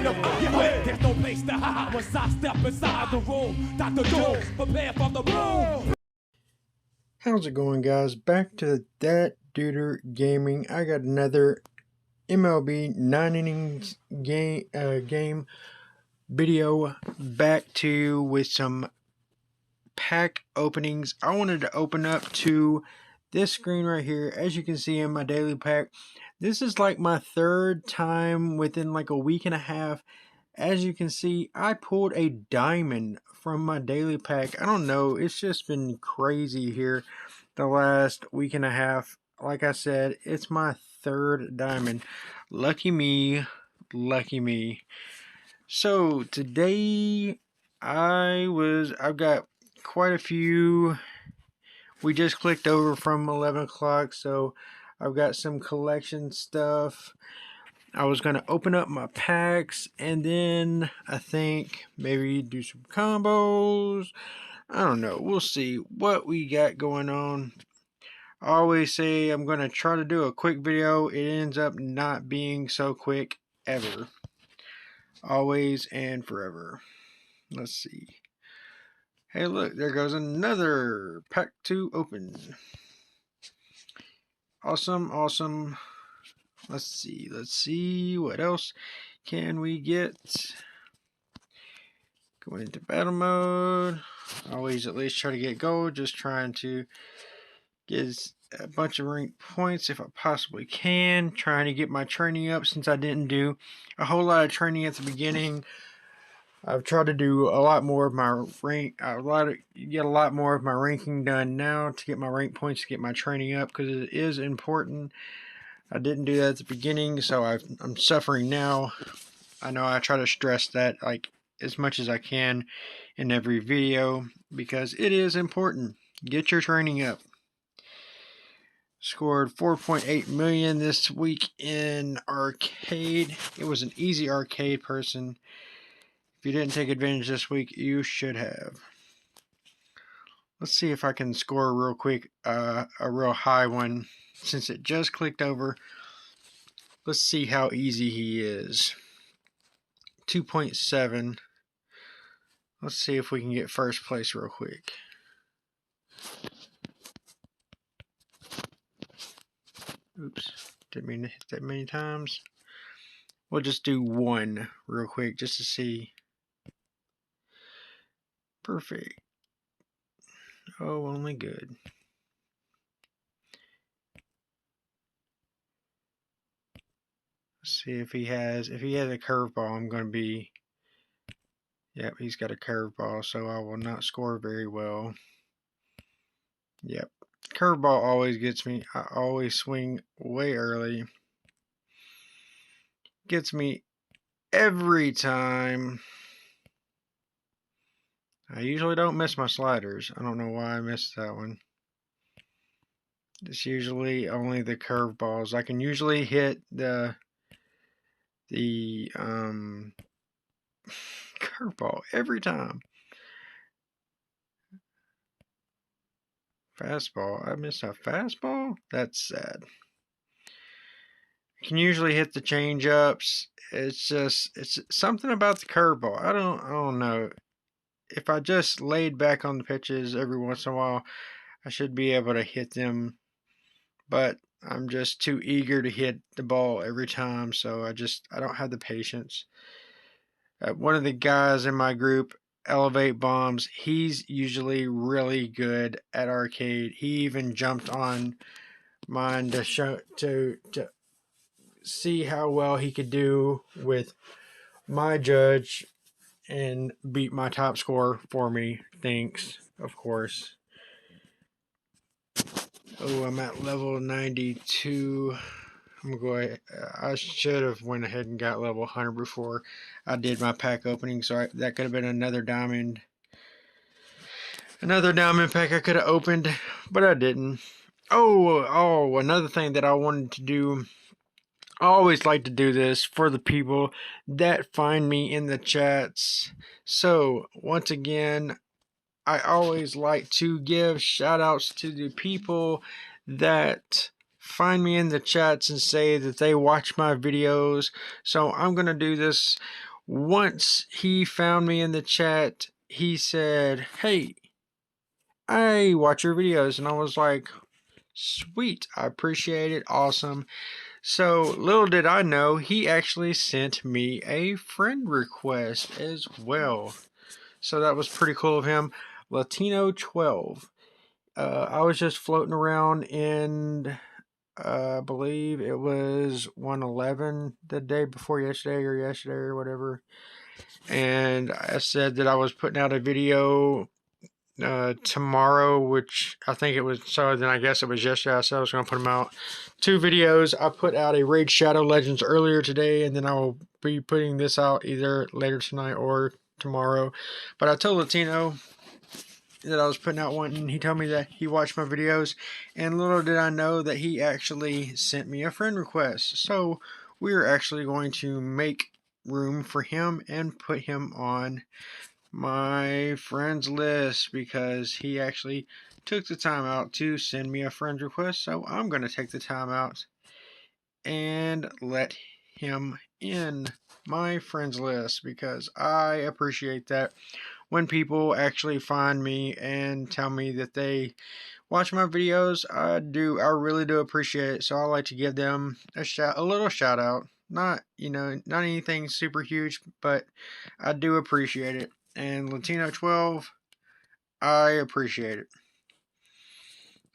in the fucking way. There's no place to hide once I step inside the room. Dr. Jones, prepare for the boom. How's it going, guys? Back to That Duder Gaming. I got another MLB 9 innings game video back to you with some pack openings. I wanted to open up to this screen right here. As you can see in my daily pack, this is like my third time within like a week and a half. As you can see, I pulled a diamond from my daily pack. I don't know, it's just been crazy here the last week and a half. Like I said, it's my third diamond. Lucky me, lucky me. So today I've got quite a few. We just clicked over from 11 o'clock, so I've got some collection stuff. I was going to open up my packs and then I think maybe do some combos. I don't know. We'll see what we got going on. I always say I'm going to try to do a quick video. It ends up not being so quick ever. Always and forever. Let's see. Hey, look, there goes another pack to open. Awesome, awesome. Let's see what else can we get. Go into battle mode. Always at least try to get gold, just trying to get a bunch of rank points if I possibly can. Trying to get my training up since I didn't do a whole lot of training at the beginning. I've tried to do a lot more of my get a lot more of my ranking done now to get my rank points, to get my training up, because it is important. I didn't do that at the beginning, so I'm suffering now. I know I try to stress that like as much as I can in every video because it is important. Get your training up. Scored 4.8 million this week in arcade. It was an easy arcade person. If you didn't take advantage this week, you should have. Let's see if I can score real quick a real high one. Since it just clicked over, let's see how easy he is. 2.7. Let's see if we can get first place real quick. Oops, didn't mean to hit that many times. We'll just do one real quick just to see. Perfect. Oh, only good. Let's see if he has a curveball. I'm going to be, yep, he's got a curveball, so I will not score very well. Yep, curveball always gets me. I always swing way early. Gets me every time. I usually don't miss my sliders. I don't know why I missed that one. It's usually only the curveballs. I can usually hit the curveball every time. Fastball. I missed a fastball? That's sad. I can usually hit the change ups. It's something about the curveball. I don't know. If I just laid back on the pitches every once in a while, I should be able to hit them. But I'm just too eager to hit the ball every time, so I don't have the patience. One of the guys in my group, Elevate Bombs, he's usually really good at arcade. He even jumped on mine to see how well he could do with my judge and beat my top score for me. Thanks, of course. Oh, I'm at level 92. I'm going. I should have went ahead and got level 100 before I did my pack opening. So that could have been another diamond. Another diamond pack I could have opened, but I didn't. Oh, another thing that I wanted to do. I always like to do this for the people that find me in the chats. So once again, I always like to give shout outs to the people that find me in the chats and say that they watch my videos. So I'm going to do this once he found me in the chat, he said, "Hey, I watch your videos," and I was like, "Sweet, I appreciate it, awesome." So little did I know, he actually sent me a friend request as well. So that was pretty cool of him. Latino 12. I was just floating around in, I believe it was 111 the day before yesterday or whatever. And I said that I was putting out a video tomorrow, which I think it was, so then I guess it was yesterday. I said I was going to put them out. 2 videos. I put out a Raid Shadow Legends earlier today, and then I will be putting this out either later tonight or tomorrow. But I told Latino that I was putting out one, and he told me that he watched my videos, and little did I know that he actually sent me a friend request. So we're actually going to make room for him and put him on my friends list because he actually took the time out to send me a friend request. So I'm going to take the time out and let him in my friends list because I appreciate that when people actually find me and tell me that they watch my videos. I really do appreciate it. So I like to give them a little shout out. Not anything super huge, but I do appreciate it. And Latino 12, I appreciate it.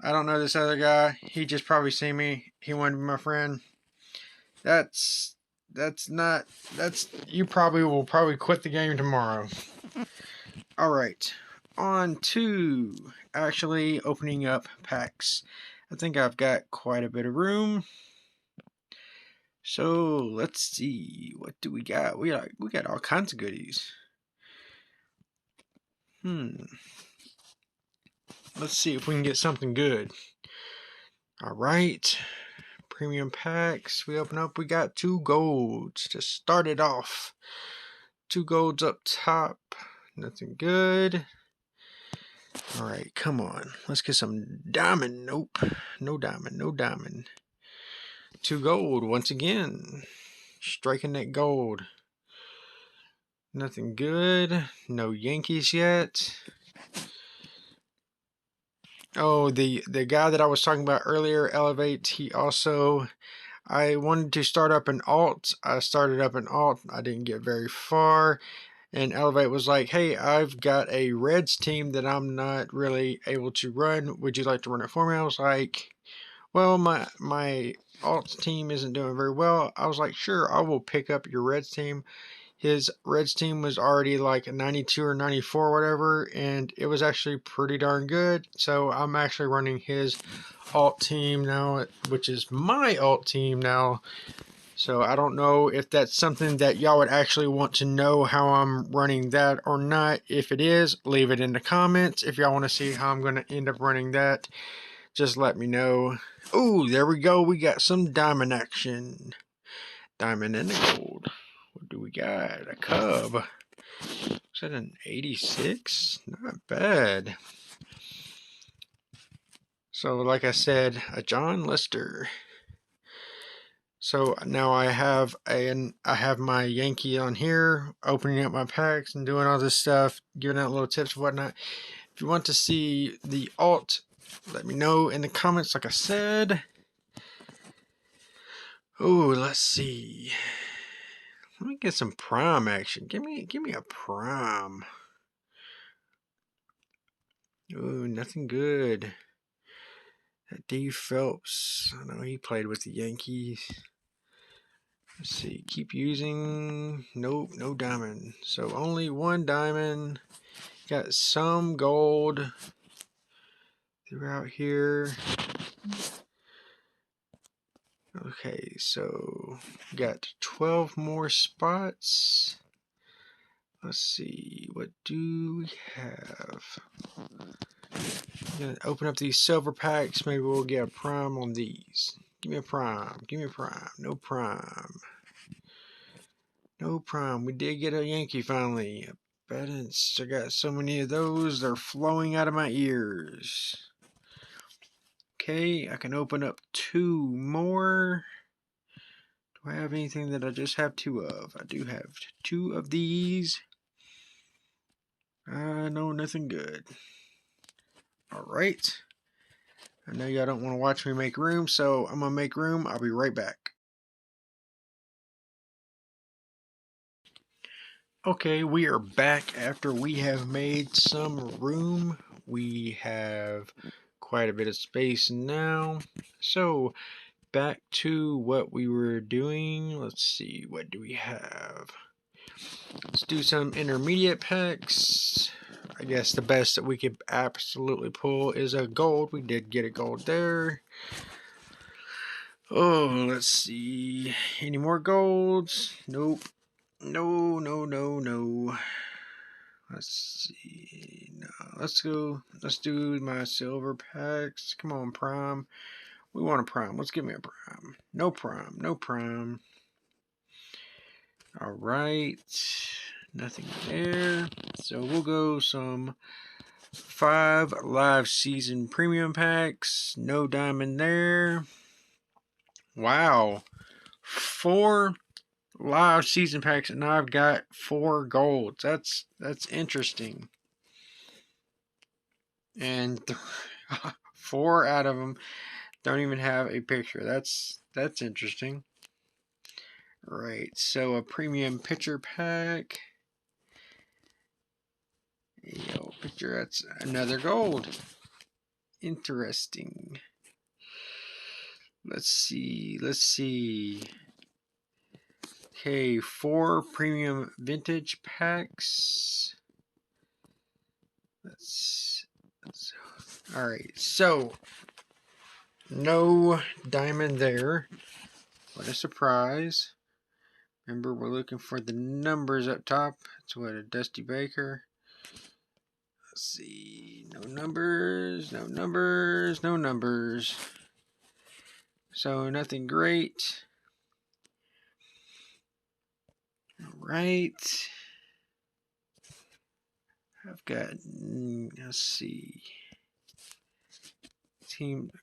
I don't know this other guy. He just probably seen me. He wanted to be my friend. You probably will quit the game tomorrow. Alright, on to actually opening up packs. I think I've got quite a bit of room. So let's see, what do we got? We got all kinds of goodies. Let's see if we can get something good. Alright, premium packs. We open up, we got 2 golds to start it off. 2 golds up top. Nothing good. Alright, come on. Let's get some diamond. Nope. No diamond. No diamond. 2 gold once again. Striking that gold. Nothing good. No Yankees yet. Oh, the guy that I was talking about earlier, Elevate, he also... I wanted to start up an alt. I started up an alt. I didn't get very far. And Elevate was like, "Hey, I've got a Reds team that I'm not really able to run. Would you like to run it for me?" I was like, "Well, my alt team isn't doing very well." I was like, "Sure, I will pick up your Reds team." His Reds team was already like 92 or 94 or whatever, and it was actually pretty darn good. So I'm actually running his alt team now, which is my alt team now. So I don't know if that's something that y'all would actually want to know how I'm running that or not. If it is, leave it in the comments. If y'all want to see how I'm going to end up running that, just let me know. Ooh, there we go. We got some diamond action. Diamond and the gold. What do we got? A Cub. Is that an 86? Not bad. So like I said, a John Lester. So now I have my Yankee on here, opening up my packs and doing all this stuff, giving out little tips and whatnot. If you want to see the alt, let me know in the comments, like I said. Oh, let's see. Let me get some prime action. Give me a prime. Ooh, nothing good. That Dave Phelps. I know he played with the Yankees. Let's see. Keep using. Nope, no diamond. So only 1 diamond. Got some gold throughout here. Okay, so got 12 more spots. Let's see, what do we have? I'm gonna open up these silver packs. Maybe we'll get a prime on these. Give me a prime. Give me a prime. No prime. No prime. We did get a Yankee finally. I got so many of those. They're flowing out of my ears. Okay, I can open up 2 more. Do I have anything that I just have 2 of? I do have 2 of these. No, nothing good. Alright. I know y'all don't want to watch me make room, so I'm going to make room. I'll be right back. Okay, we are back after we have made some room. We have quite a bit of space now. So, back to what we were doing. Let's see, what do we have? Let's do some intermediate packs. I guess the best that we could absolutely pull is a gold. We did get a gold there. Oh, let's see. Any more golds? Nope. No, no, no, no. Let's see. No, let's go. Let's do my silver packs. Come on, prime. We want a prime. Let's give me a prime. No prime. No prime. All right. Nothing there. So we'll go some 5 live season premium packs. No diamond there. Wow. 4 live season packs, and I've got 4 golds. That's interesting. And 4 out of them don't even have a picture. That's interesting. Right. So a premium picture pack. Yo, picture. That's another gold. Interesting. Let's see. Let's see. Okay, 4 premium vintage packs. All right. So no diamond there. What a surprise. Remember, we're looking for the numbers up top. That's what a Dusty Baker. Let's see. No numbers, no numbers, no numbers. So nothing great. Alright. I've got, let's see.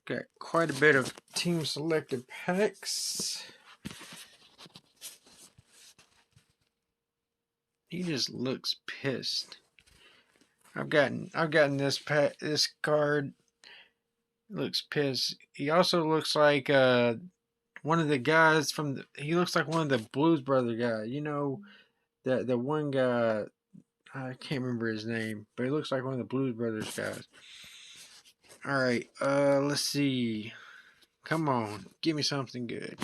Got quite a bit of team selected packs. He just looks pissed. I've gotten this card. Looks pissed. He also looks like one of the guys from he looks like one of the Blues Brother guys. You know, the one guy, I can't remember his name, but he looks like one of the Blues Brothers guys. All right, let's see. Come on, give me something good.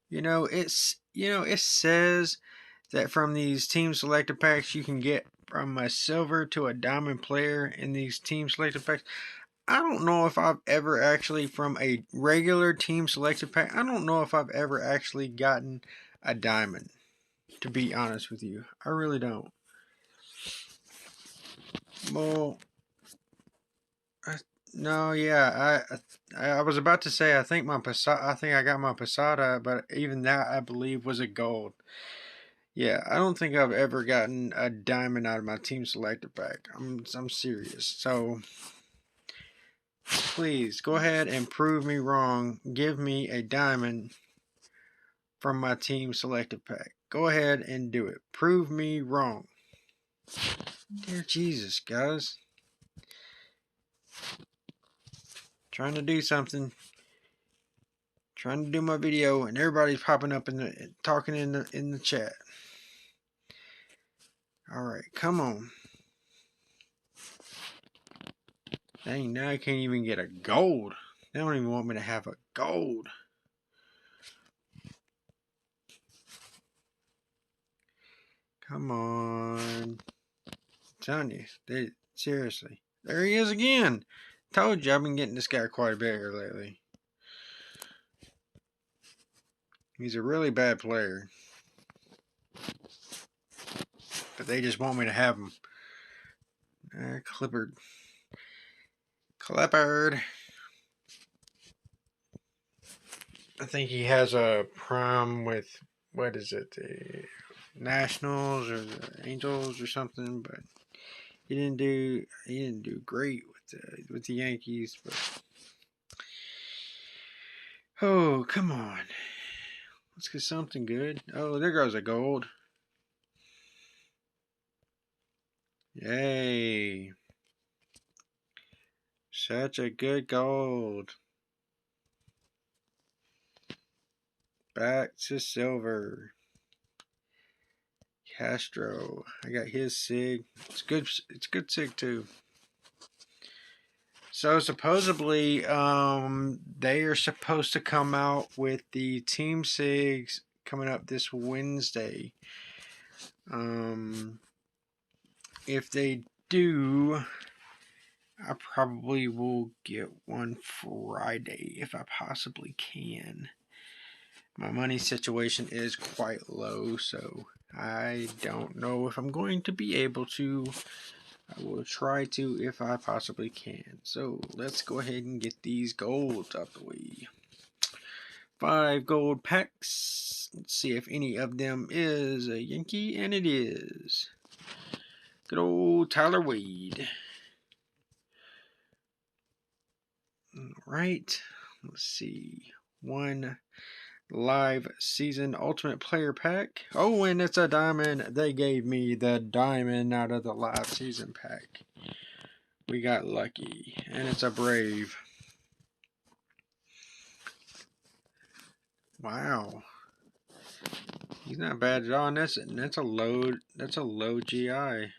It says that from these team selected packs you can get from a silver to a diamond player in these team selected packs. I don't know if I've ever actually, from a regular team selected pack, I don't know if I've ever actually gotten a diamond, to be honest with you. I really don't. Well, no, yeah, I was about to say I think I got my Posada, but even that I believe was a gold. Yeah, I don't think I've ever gotten a diamond out of my team selected pack. I'm serious. So please go ahead and prove me wrong. Give me a diamond from my team selected pack. Go ahead and do it. Prove me wrong. Dear Jesus, guys. Trying to do something. Trying to do my video, and everybody's popping up and talking in the chat. All right, come on. Dang, now I can't even get a gold. They don't even want me to have a gold. Come on. I'm telling you, seriously. There he is again. Told you I've been getting this guy quite a bit here lately. He's a really bad player. But they just want me to have him. Clippard. I think he has a prime with, what is it, the Nationals or the Angels or something, but he didn't do great with the Yankees, but Oh, come on. Let's get something good. Oh, there goes a gold. Yay. Such a good gold. Back to silver. Castro. I got his SIG. It's good. It's good SIG too. So supposedly, they are supposed to come out with the Team SIGs coming up this Wednesday. If they do, I probably will get one Friday if I possibly can. My money situation is quite low, so I don't know if I'm going to be able to. I will try to if I possibly can. So let's go ahead and get these golds out the way. 5 gold packs. Let's see if any of them is a Yankee, and it is. Good old Tyler Wade. Alright, let's see. 1 live season ultimate player pack. Oh, and it's a diamond. They gave me the diamond out of the live season pack. We got lucky, and it's a Brave. Wow, he's not bad at all. And that's a low GI.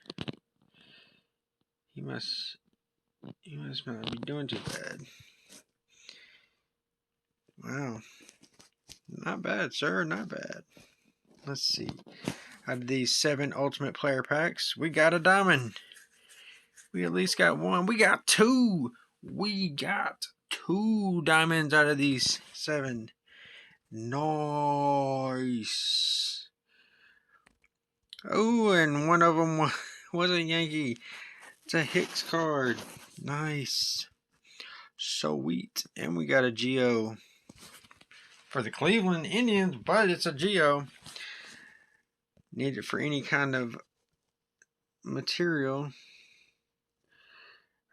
He must not be doing too bad. Wow, not bad, sir, not bad. Let's see. Out of these 7 ultimate player packs, we got a diamond. We at least got 1. We got 2. We got 2 diamonds out of these 7. Nice. Oh, and one of them was a Yankee. It's a Hicks card. Nice. Sweet. And we got a Geo for the Cleveland Indians, but it's a Geo. Need it for any kind of material.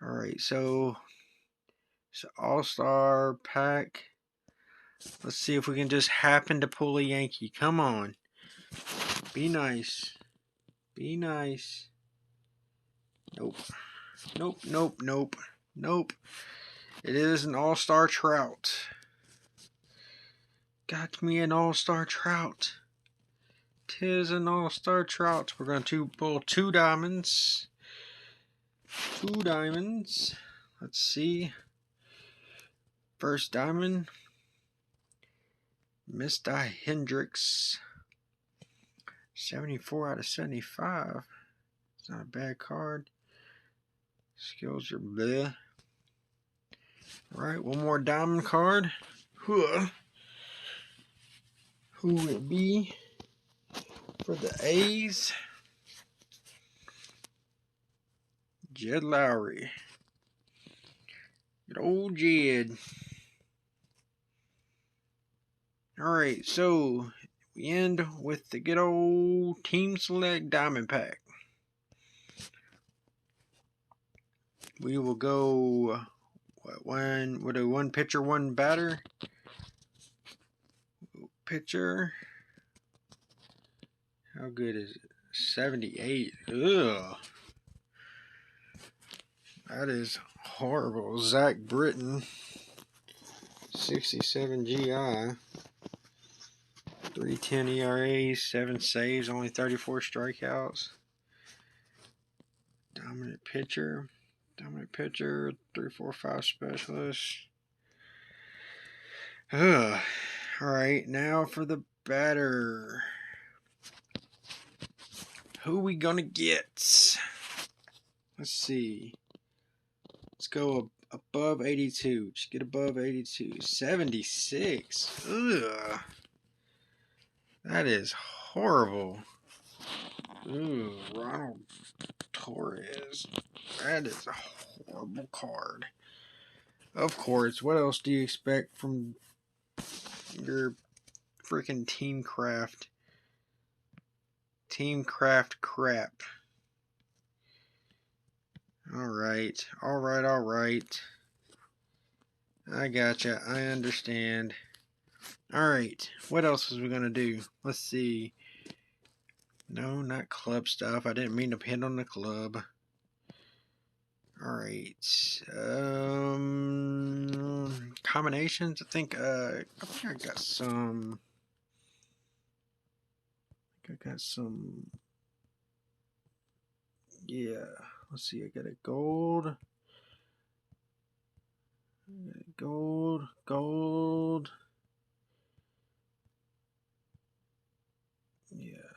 Alright, so it's an all-star pack. Let's see if we can just happen to pull a Yankee. Come on. Be nice. Be nice. Nope. Nope, nope, nope. Nope. It is an all-star Trout. Got me an all-star Trout. 'Tis an all-star Trout. We're going to pull 2 diamonds. 2 diamonds. Let's see. First diamond. Mr. Hendricks. 74 out of 75. It's not a bad card. Skills are bleh. Alright, one more diamond card. Who will it be for the A's? Jed Lowry. Good old Jed. Alright, so we end with the good old Team Select Diamond Pack. We will go we'll do 1 pitcher, 1 batter. Pitcher. How good is it? 78. Ugh. That is horrible. Zach Britton. 67 GI. 3.10 ERA, 7 saves, only 34 strikeouts. Dominant pitcher. 3-4-5 specialist. Alright, now for the batter. Who we gonna get? Let's see. Let's go above 82. Just get above 82. 76. Ugh. That is horrible. Ooh, Ronald Torres. That is a horrible card. Of course, what else do you expect from your freaking Team Craft? Team Craft crap. Alright. I gotcha. I understand. Alright, what else was we gonna do? Let's see. No, not club stuff. I didn't mean to hit on the club. Alright. Combinations. I think I got some. Yeah. Let's see, I got a gold. Gold. Yeah.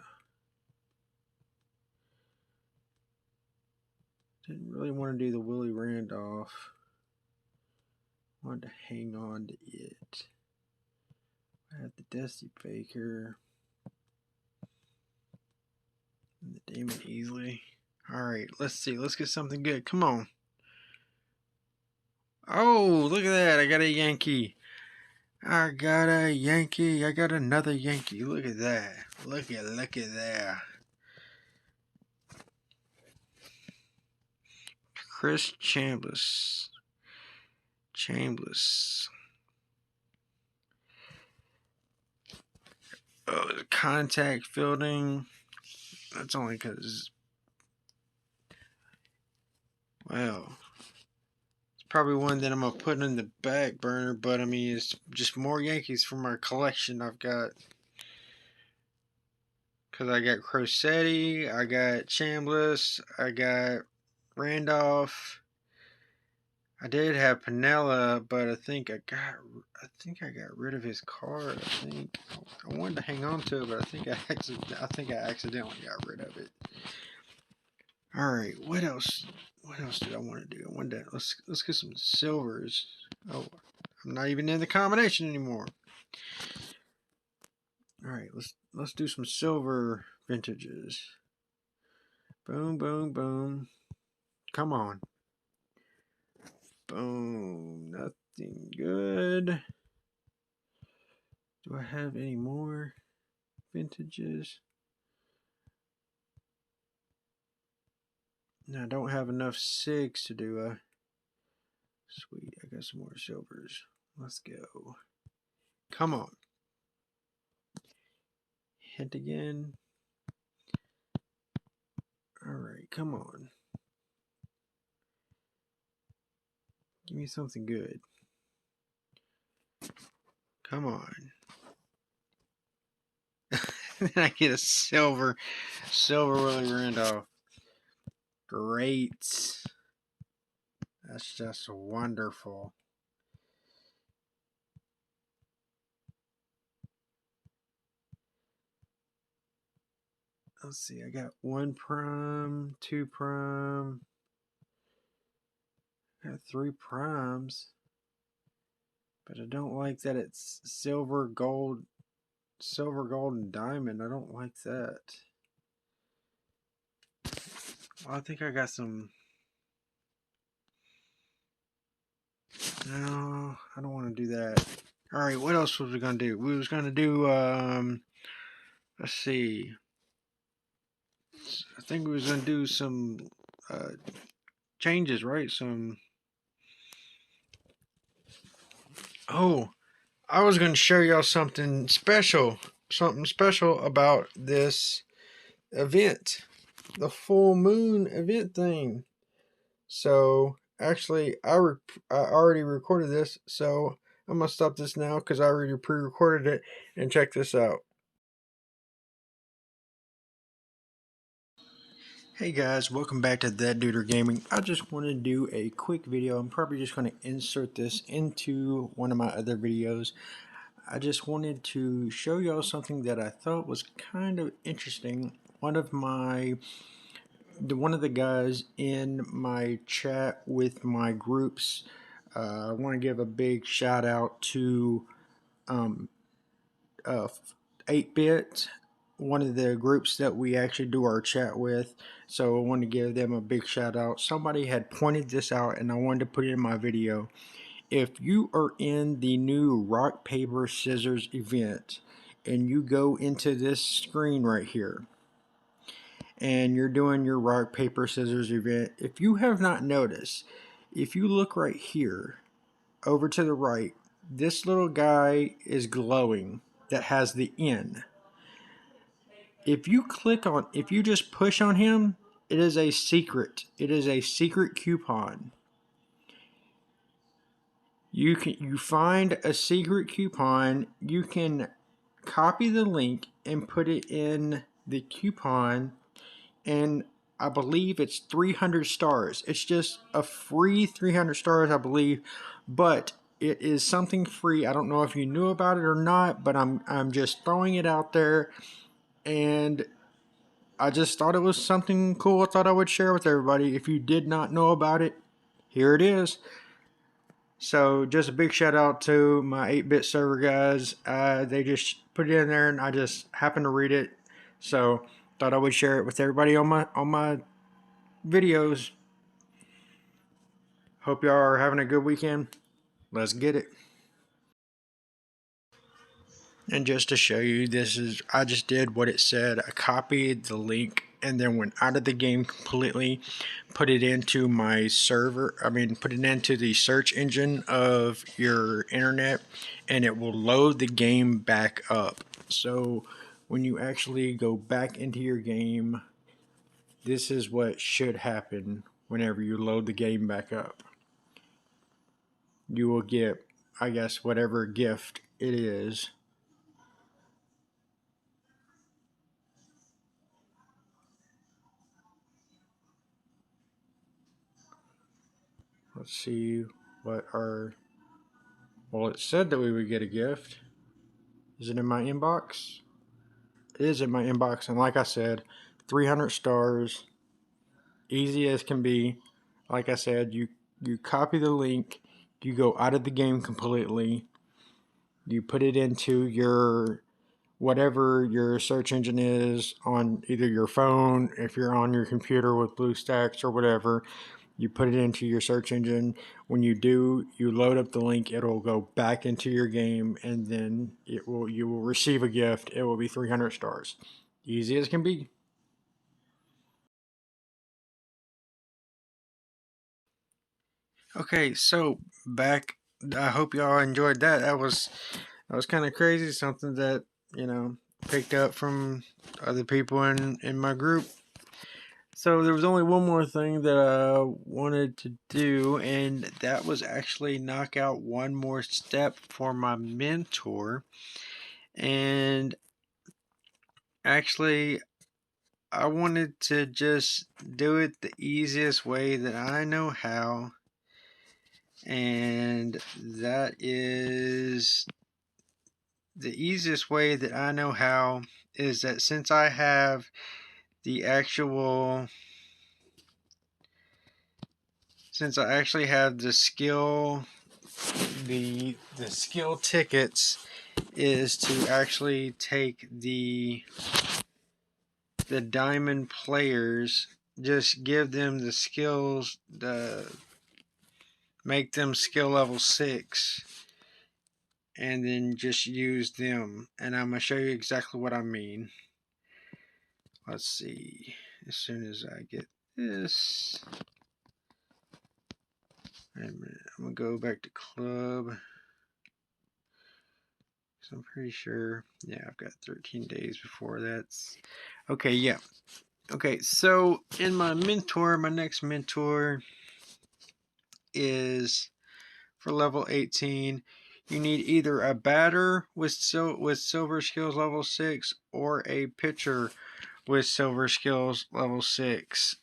Didn't really want to do the Willie Randolph. Wanted to hang on to it. I had the Dusty Baker. And the Damon Easley. Alright, let's see. Let's get something good. Come on. Oh, look at that. I got a Yankee. I got a Yankee. I got another Yankee. Look at that. Look at that. Chris Chambliss. Oh, contact fielding. That's only because, well, it's probably one that I'm going to put in the back burner, but I mean, it's just more Yankees from our collection I've got. Because I got Crosetti, I got Chambliss, I got Randolph. I did have Pinella, but I think I got rid of his card. I wanted to hang on to it, but I think I accidentally got rid of it. All right, what else? What else did I want to do? I wanted to let's get some silvers. Oh, I'm not even in the combination anymore. All right, let's do some silver vintages. Boom, boom, boom. Come on. Boom. Nothing good. Do I have any more vintages? No, I don't have enough SIGs to do a... Sweet, I got some more silvers. Let's go. Come on. Hit again. Alright, come on. Give me something good. Come on. I get a silver Willie Randolph. Great. That's just wonderful. Let's see, I got 1 prime, 2 prime, I got 3 primes, but I don't like that it's silver, gold, and diamond. I don't like that. Well, I think I got some. No, I don't want to do that. All right, what else was we gonna do? We was gonna do. Let's see. I think we was gonna do some changes, right? Oh, I was gonna show y'all something special. Something special about this event, the full moon event thing. So actually, I already recorded this, so I'm gonna stop this now because I already pre-recorded it. And check this out. Hey guys, welcome back to That Duder Gaming. I just want to do a quick video. I'm probably just going to insert this into one of my other videos. I just wanted to show y'all something that I thought was kind of interesting. One of the guys in my chat with my groups, I want to give a big shout out to 8-Bit, one of the groups that we actually do our chat with. So I want to give them a big shout out. Somebody had pointed this out and I wanted to put it in my video. If you are in the new rock paper scissors event and you go into this screen right here and you're doing your rock paper scissors event, if you have not noticed, if you look right here over to the right, this little guy is glowing that has the N. If you just push on him, it is a secret. It is a secret coupon. You find a secret coupon, you can copy the link and put it in the coupon, and I believe it's 300 stars. It's just a free 300 stars, I believe, but it is something free. I don't know if you knew about it or not, but I'm just throwing it out there, and I just thought it was something cool. I thought I would share with everybody. If you did not know about it, here it is. So just a big shout out to my 8-bit server guys. They just put it in there, and I just happened to read it. So thought I would share it with everybody on my videos. Hope y'all are having a good weekend. Let's get it. And just to show you, I just did what it said. I copied the link and then went out of the game completely, put it into my server, put it into the search engine of your internet, and it will load the game back up. So when you actually go back into your game, this is what should happen whenever you load the game back up. You will get, I guess, whatever gift it is. Let's see what our... Well, it said that we would get a gift. Is it in my inbox? It is in my inbox, and like I said, 300 stars, easy as can be. Like I said, you copy the link, you go out of the game completely, you put it into your whatever your search engine is on either your phone, if you're on your computer with BlueStacks or whatever. You put it into your search engine. When you do, you load up the link. It'll go back into your game, and then you will receive a gift. It will be 300 stars. Easy as can be. Okay, so back. I hope y'all enjoyed that. That was kind of crazy. Something that picked up from other people in my group. So there was only one more thing that I wanted to do, and that was actually knock out one more step for my mentor. And actually, I wanted to just do it the easiest way that I know how, and that is the easiest way that I know how is that since I have the actual since I actually have the skill tickets is to actually take the diamond players, just give them the skills, make them skill level 6, and then just use them. And I'm going to show you exactly what I mean. Let's see, as soon as I get this, I'm going to go back to club. So I'm pretty sure, yeah, I've got 13 days before that's, okay, yeah. Okay, so in my next mentor is for level 18. You need either a batter with silver skills level 6 or a pitcher with silver skills level 6.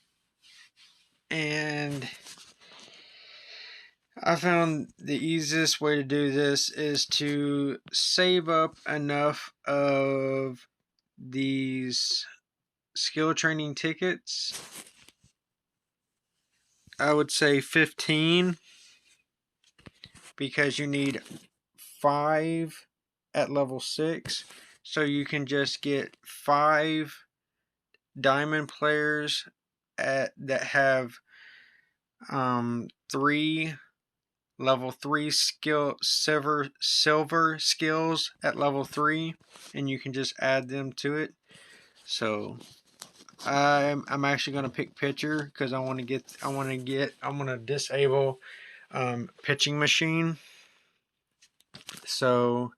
And I found the easiest way to do this is to save up enough of these skill training tickets. I would say 15, because you need 5 at level 6. So you can just get 5 diamond players that have 3 level 3 silver skills at level 3, and you can just add them to it. So I'm actually going to pick pitcher because I want to disable pitching machine. So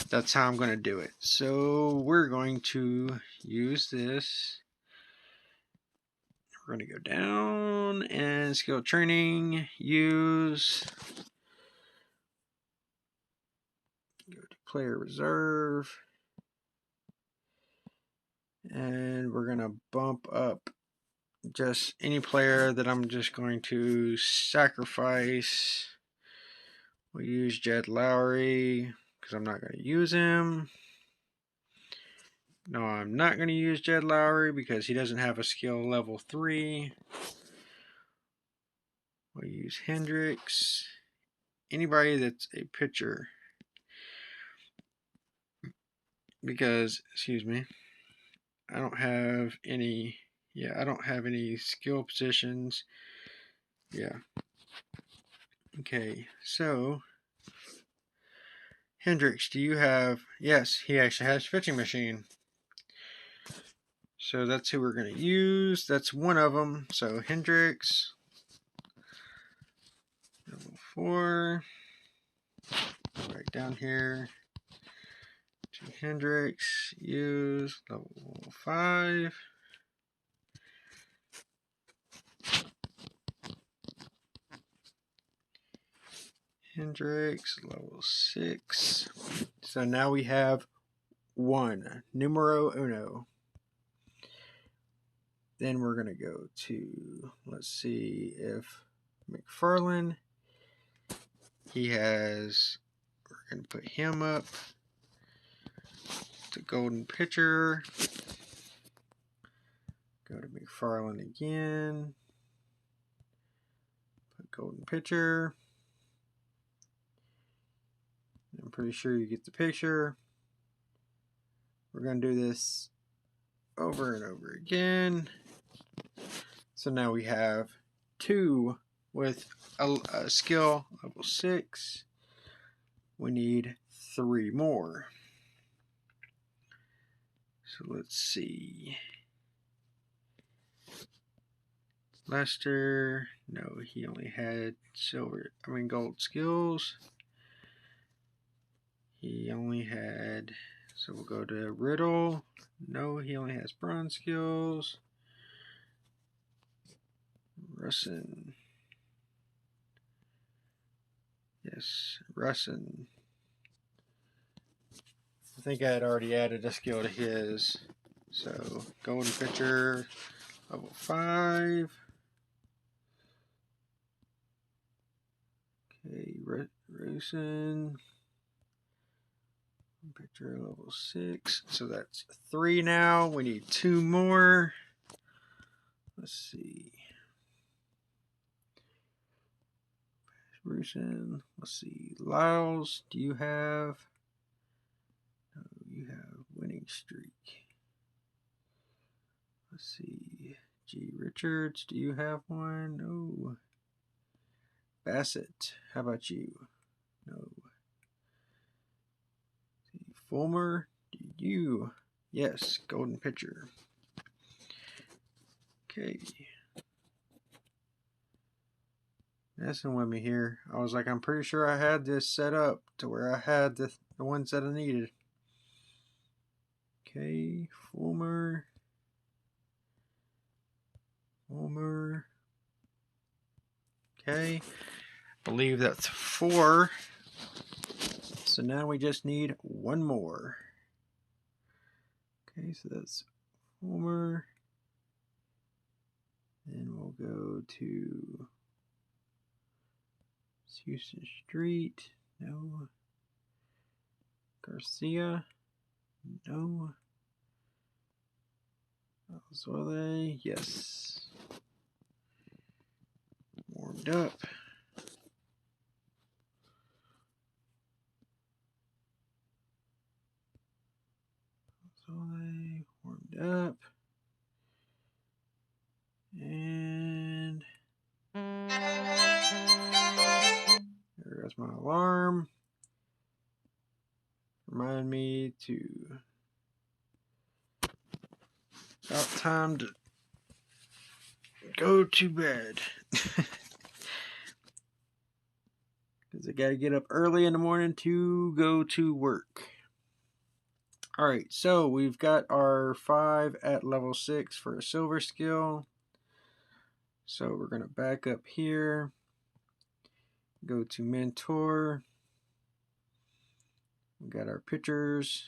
that's how I'm going to do it. So we're going to use this. We're going to go down and skill training, use, go to player reserve, and we're going to bump up just any player that I'm just going to sacrifice. We'll use Jed Lowry because I'm not going to use him. No, I'm not going to use Jed Lowry because he doesn't have a skill level 3. We'll use Hendricks. Anybody that's a pitcher. Because, excuse me, I don't have any, I don't have any skill positions. Yeah. Okay, so Hendricks, do you have, yes, he actually has pitching machine. So that's who we're going to use. That's one of them. So Hendricks, level 4, right down here. To Hendricks, use level 5. Hendricks, level 6. So now we have 1, numero uno. Then we're going to go to, let's see if McFarland, he has, we're going to put him up to golden pitcher. Go to McFarland again. Put golden pitcher. I'm pretty sure you get the picture. We're going to do this over and over again. So now we have 2 with a skill level 6. We need 3 more. So let's see. Lester, no, he only had gold skills. He only had, so we'll go to Riddle. No, he only has bronze skills. Russin. Yes, Russin. I think I had already added a skill to his. So, golden pitcher, level 5. Okay, Russin. Pitcher level 6. So that's 3 now. We need 2 more. Let's see. Russin. Let's see. Lyles, do you have? No, you have winning streak. Let's see. G. Richards, do you have one? No. Bassett, how about you? No. Fulmer, do you? Yes, golden pitcher. Okay. Messing with me here. I was like, I'm pretty sure I had this set up to where I had the ones that I needed. Okay, Fulmer. Okay, believe that's 4. So now we just need 1 more. Okay, so that's Fulmer. Then we'll go to Houston Street. No. Garcia. No. Alzuele. Yes. Warmed up. Alzuele. Warmed up. And there goes my alarm. Remind me to about time to go to bed. because I got to get up early in the morning to go to work. Alright, so we've got our 5 at level 6 for a silver skill. So we're going to back up here, go to mentor. We got our pictures.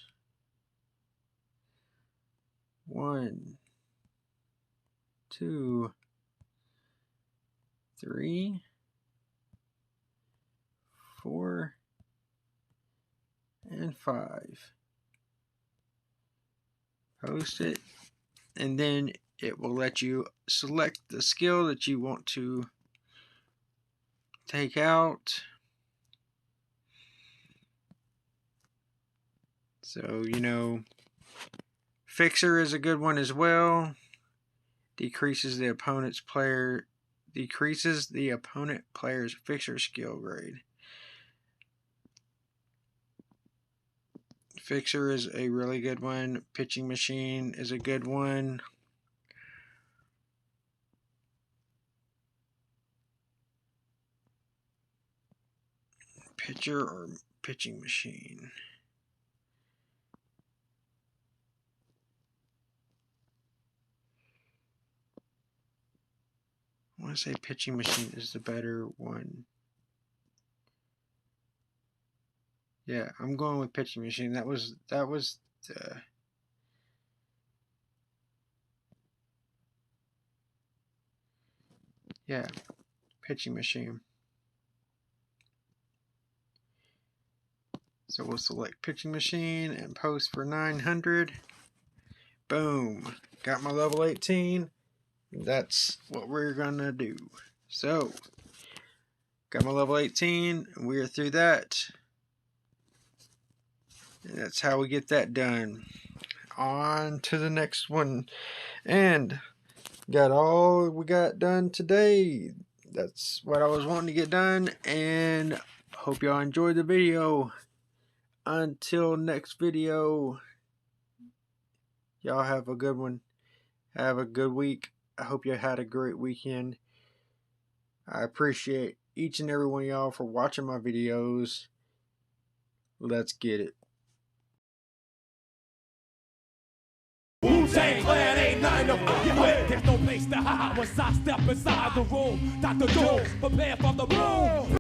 1, 2, 3, 4, and 5. Post it, and then it will let you select the skill that you want to take out. So, you know, Fixer is a good one as well. Decreases the opponent player's Fixer skill grade. Fixer is a really good one. Pitching Machine is a good one. Pitcher or Pitching Machine? I want to say Pitching Machine is the better one. Yeah, I'm going with Pitching Machine. That was the yeah, Pitching Machine. So we'll select Pitching Machine and post for 900. Boom. Got my level 18. That's what we're gonna do. So got my level 18, and we're through that. And that's how we get that done. On to the next one. And got all we got done today. That's what I was wanting to get done, and hope y'all enjoyed the video. Until next video, y'all have a good one. Have a good week. I hope you had a great weekend. I appreciate each and every one of y'all for watching my videos. Let's get it. Wu-Tang Clan ain't nothing to fuck with. There's no place to hide once I step inside the room. Dr. Doom, prepare for the boom.